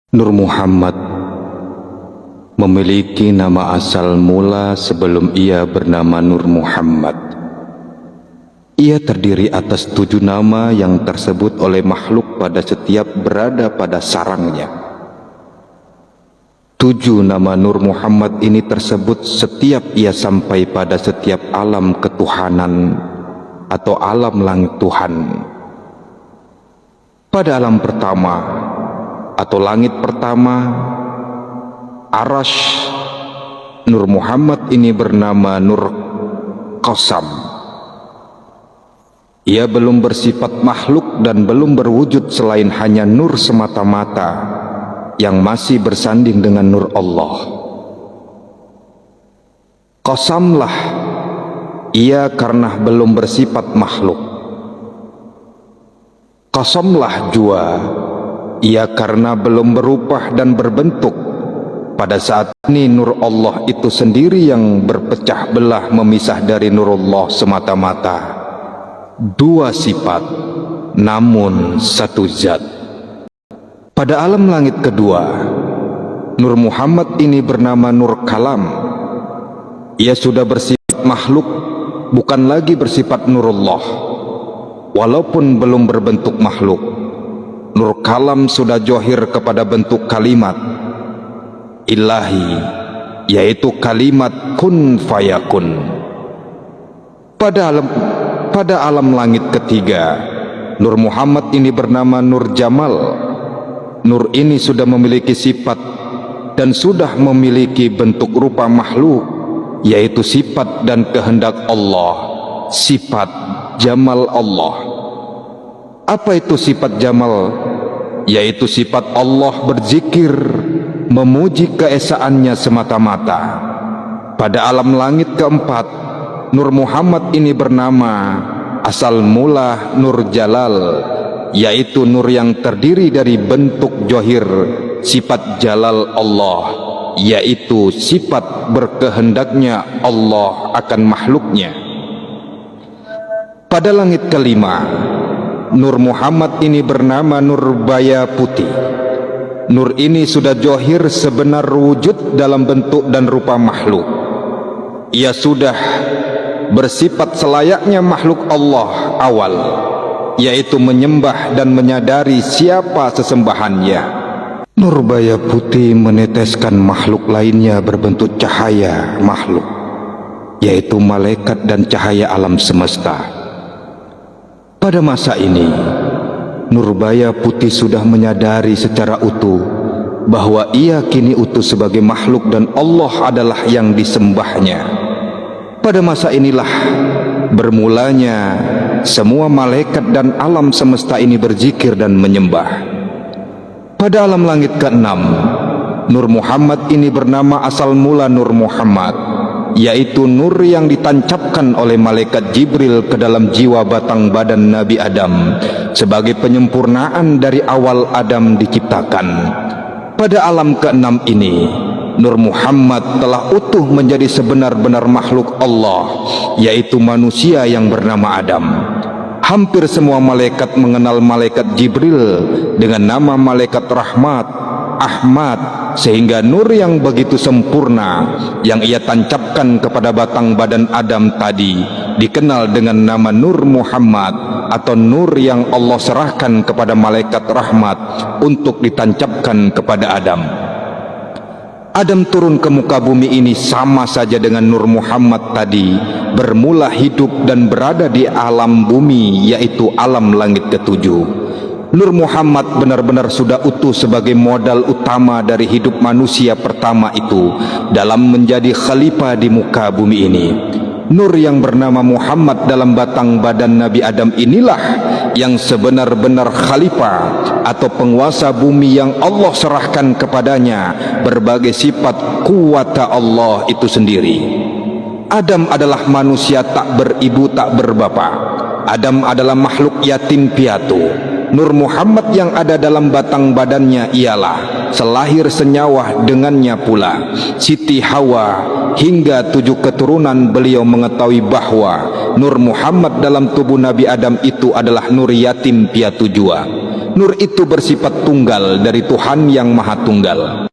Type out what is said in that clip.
Nur Muhammad memiliki nama asal mula sebelum ia bernama Nur Muhammad. Ia terdiri atas 7 nama yang tersebut oleh makhluk pada setiap berada pada sarangnya. 7 nama Nur Muhammad ini tersebut setiap ia sampai pada setiap alam ketuhanan atau alam langit Tuhan. Pada alam pertama atau langit pertama, Arash, Nur Muhammad ini bernama Nur Qasam. Ia belum bersifat makhluk dan belum berwujud selain hanya nur semata-mata yang masih bersanding dengan nur Allah. Qasamlah ia karena belum bersifat makhluk. Qasamlah jua ia karena belum berubah dan berbentuk. Pada saat ini nur Allah itu sendiri yang berpecah belah memisah dari nurullah semata-mata. 2 sifat namun 1 zat. Pada alam langit kedua, Nur Muhammad ini bernama Nur Kalam. Ia sudah bersifat makhluk, bukan lagi bersifat nurullah. Walaupun belum berbentuk makhluk, Nur Kalam sudah johir kepada bentuk kalimat ilahi, yaitu kalimat kun fayakun. Pada alam langit ketiga, Nur Muhammad ini bernama Nur Jamal. Nur ini sudah memiliki sifat dan sudah memiliki bentuk rupa makhluk, yaitu sifat dan kehendak Allah, sifat Jamal Allah. Apa itu sifat Jamal? Yaitu sifat Allah berzikir, memuji keesaannya semata-mata. Pada alam langit keempat, Nur Muhammad ini bernama asal mula Nur Jalal, yaitu nur yang terdiri dari bentuk johir sifat Jalal Allah, yaitu sifat berkehendaknya Allah akan makhluknya. Pada langit kelima, Nur Muhammad ini bernama Nur Baya Putih. Nur ini sudah johir sebenar wujud dalam bentuk dan rupa makhluk. Ia sudah bersifat selayaknya makhluk Allah awal, yaitu menyembah dan menyadari siapa sesembahannya. Nur Baya Putih meneteskan makhluk lainnya berbentuk cahaya makhluk, yaitu malaikat dan cahaya alam semesta. Pada masa ini, Nur Baya Putih sudah menyadari secara utuh bahwa ia kini utuh sebagai makhluk dan Allah adalah yang disembahnya. Pada masa inilah bermulanya semua malaikat dan alam semesta ini berzikir dan menyembah. Pada alam langit ke-6, Nur Muhammad ini bernama asal mula Nur Muhammad, yaitu nur yang ditancapkan oleh malaikat Jibril ke dalam jiwa batang badan Nabi Adam sebagai penyempurnaan dari awal Adam diciptakan. Pada alam ke-6 ini, Nur Muhammad telah utuh menjadi sebenar-benar makhluk Allah, yaitu manusia yang bernama Adam. Hampir semua malaikat mengenal malaikat Jibril dengan nama malaikat rahmat, Ahmad, sehingga nur yang begitu sempurna yang ia tancapkan kepada batang badan Adam tadi dikenal dengan nama Nur Muhammad, atau nur yang Allah serahkan kepada malaikat rahmat untuk ditancapkan kepada Adam. Adam turun ke muka bumi ini sama saja dengan Nur Muhammad tadi, bermula hidup dan berada di alam bumi, yaitu alam langit ke-7. Nur Muhammad benar-benar sudah utuh sebagai modal utama dari hidup manusia pertama itu dalam menjadi khalifah di muka bumi ini. Nur yang bernama Muhammad dalam batang badan Nabi Adam inilah yang sebenar-benar khalifah atau penguasa bumi yang Allah serahkan kepadanya berbagai sifat kuwata Allah itu sendiri. Adam adalah manusia tak beribu tak berbapa. Adam adalah makhluk yatim piatu. Nur Muhammad yang ada dalam batang badannya ialah selahir senyawa dengannya pula Siti Hawa, hingga 7 keturunan beliau mengetahui bahwa Nur Muhammad dalam tubuh Nabi Adam itu adalah nur yatim piatu jua. Nur itu bersifat tunggal dari Tuhan yang Maha Tunggal.